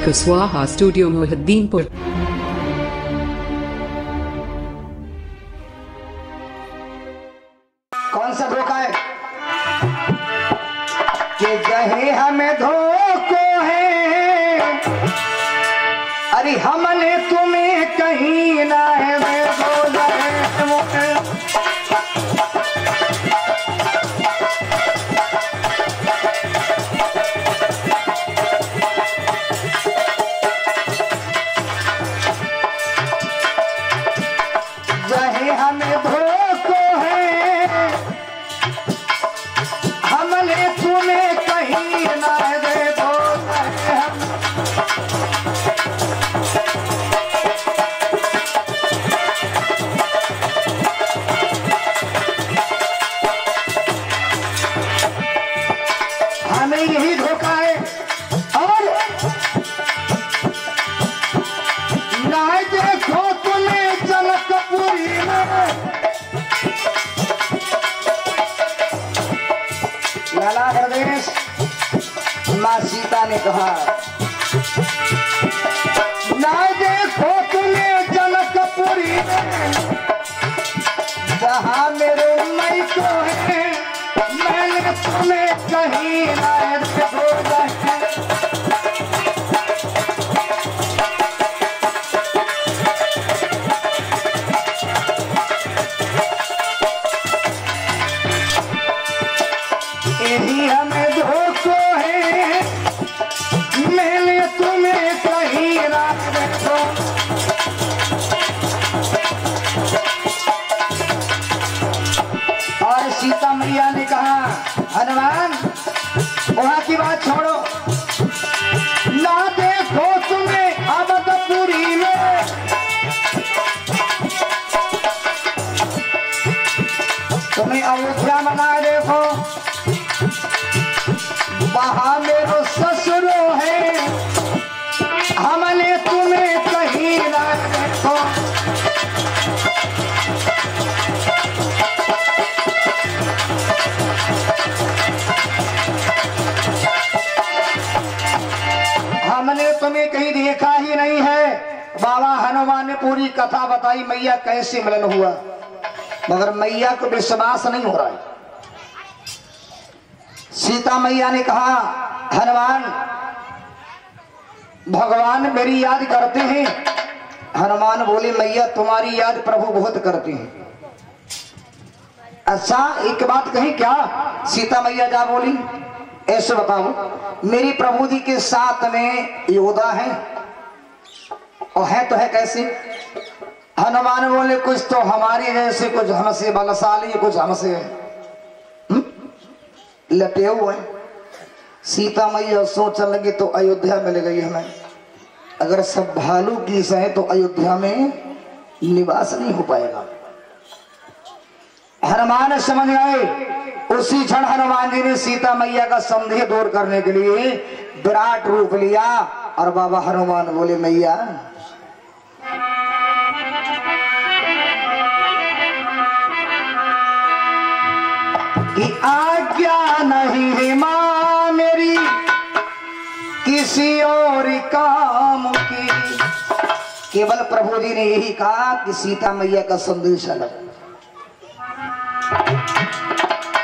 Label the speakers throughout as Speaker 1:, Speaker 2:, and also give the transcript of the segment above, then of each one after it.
Speaker 1: Kuswaha Studio Mohadinpur.
Speaker 2: कौन सा धोखा है कि जहे हमें धोखो है, अरे हमने तुम्हें कहीं ना है जहे हमें धोखो है, हमने तुम्हें कहीं ना देखो। हमें यही धोखा है और ना देखो तुम्हें जनकपुरी में। लाला हरदेश माँ सीता ने कहा ना देखो तुम्हें जनकपुरी में, जहाँ मेरे मई को है मैंने तुम्हें कहीं ना देखो। यही हमें धोखो है मैंने तुम्हें कहीं ना देखो। और सीता मैया ने कहा हनुमान वहां की बात छोड़ो, ना देखो तुम्हें अवधपुरी में, तुम्हें अयोध्या मना देखो, वहां मेरो ससुरो है हमने तुम्हें कहीं ना देखो। हमने तुम्हें कहीं देखा ही नहीं है। बाबा हनुमान ने पूरी कथा बताई मैया कैसे मिलन हुआ, मगर मैया को विश्वास नहीं हो रहा है। सीता मैया ने कहा हनुमान भगवान मेरी याद करते हैं। हनुमान बोले मैया तुम्हारी याद प्रभु बहुत करते हैं। अच्छा एक बात कही क्या? सीता मैया जा बोली ऐसे बताओ मेरी प्रभु जी के साथ में योद्धा है और है तो है कैसे? हनुमान बोले कुछ तो हमारे जैसे, कुछ हमसे बलशाली, कुछ हमसे लटे हुए। सीता मैया सोचने लगी तो अयोध्या मिल गई हमें, अगर सब भालू की है तो अयोध्या में निवास नहीं हो पाएगा। हनुमान समझ गए। उसी क्षण हनुमान जी ने सीता मैया का संदेह दूर करने के लिए विराट रूप लिया और बाबा हनुमान बोले मैया कि आज्ञा नहीं है मां मेरी किसी और काम की। केवल प्रभु जी ने यही कहा कि सीता मैया का संदेश अलग।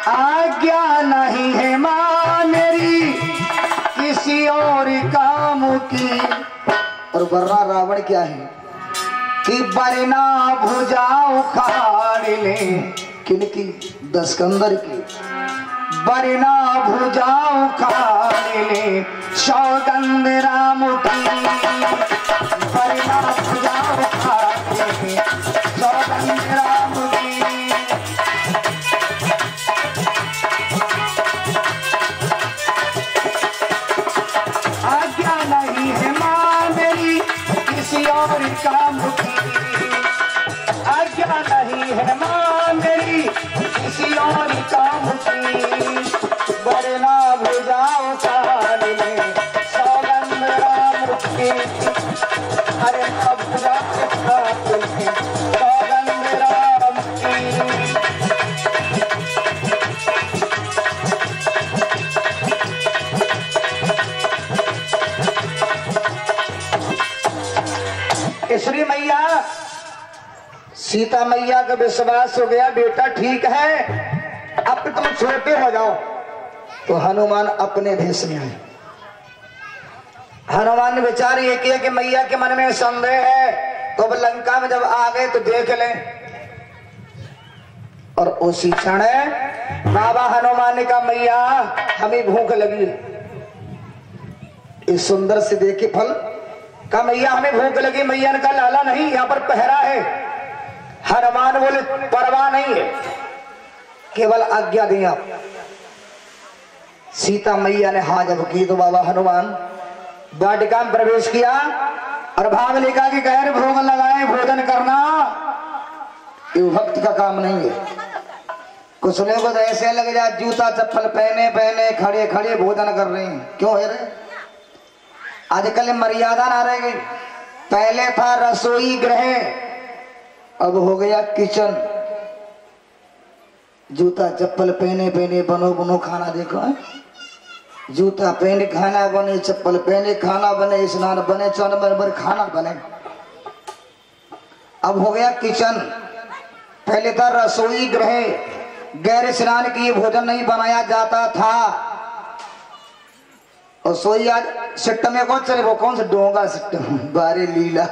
Speaker 2: आज्ञा नहीं है मां मेरी किसी और काम की। और वर्रा रावण क्या है कि बरना भुजा उखाड़ ले, किनकी? दस्कंदर की। बरना भुजा उखाड़ ले सौगंध राम की, बरना भुजा उखाड़ ले सौगंध राम की। आज्ञा नहीं है मां मेरी किसी और काम की, आज्ञा नहीं है मां मेरी किसी और काम की। बरना भुजाओ काल में सौगंध राम की, अरे भुजाओ काल में सौगंध राम की। सीता मैया का विश्वास हो गया बेटा ठीक है, अब तुम छोटे हो जाओ। तो हनुमान अपने भेष में आए। हनुमान ने विचार ये किया कि मैया के मन में संदेह है, तो अब लंका में जब आ गए तो देख लें। और उसी क्षण बाबा हनुमान ने कहा मैया हमें भूख लगी, इस सुंदर से देखे फल। कहा मैया हमें भूख लगी। मैया ने कहा लाला नहीं, यहाँ पर पहरा है। हनुमान बोले परवाह नहीं है, केवल आज्ञा दें आप। सीता मैया ने हाँ जब की तो बाबा हनुमान वाटिका में प्रवेश किया और भाग लेकर के कह भोग लगाए, भोजन करना ये भक्त का काम नहीं है। कुछ लोगों को तो ऐसे लग जाए जूता चप्पल पहने पहने खड़े खड़े भोजन कर रहे हैं, क्यों है रे? आजकल मर्यादा ना रह गई। पहले था रसोई गृह, अब हो गया किचन। जूता चप्पल पहने पहने बनो बनो खाना देखो है? जूता पहने खाना बने, चप्पल पहने खाना बने, स्नान बने, चौन बराबर खाना बने। अब हो गया किचन। पहले था रसोई गृह, गैर स्नान किए भोजन नहीं बनाया जाता था। और सोई आज सिट्ट में कौन चले, वो कौन सा डोंगा सिट्ट बारे लीला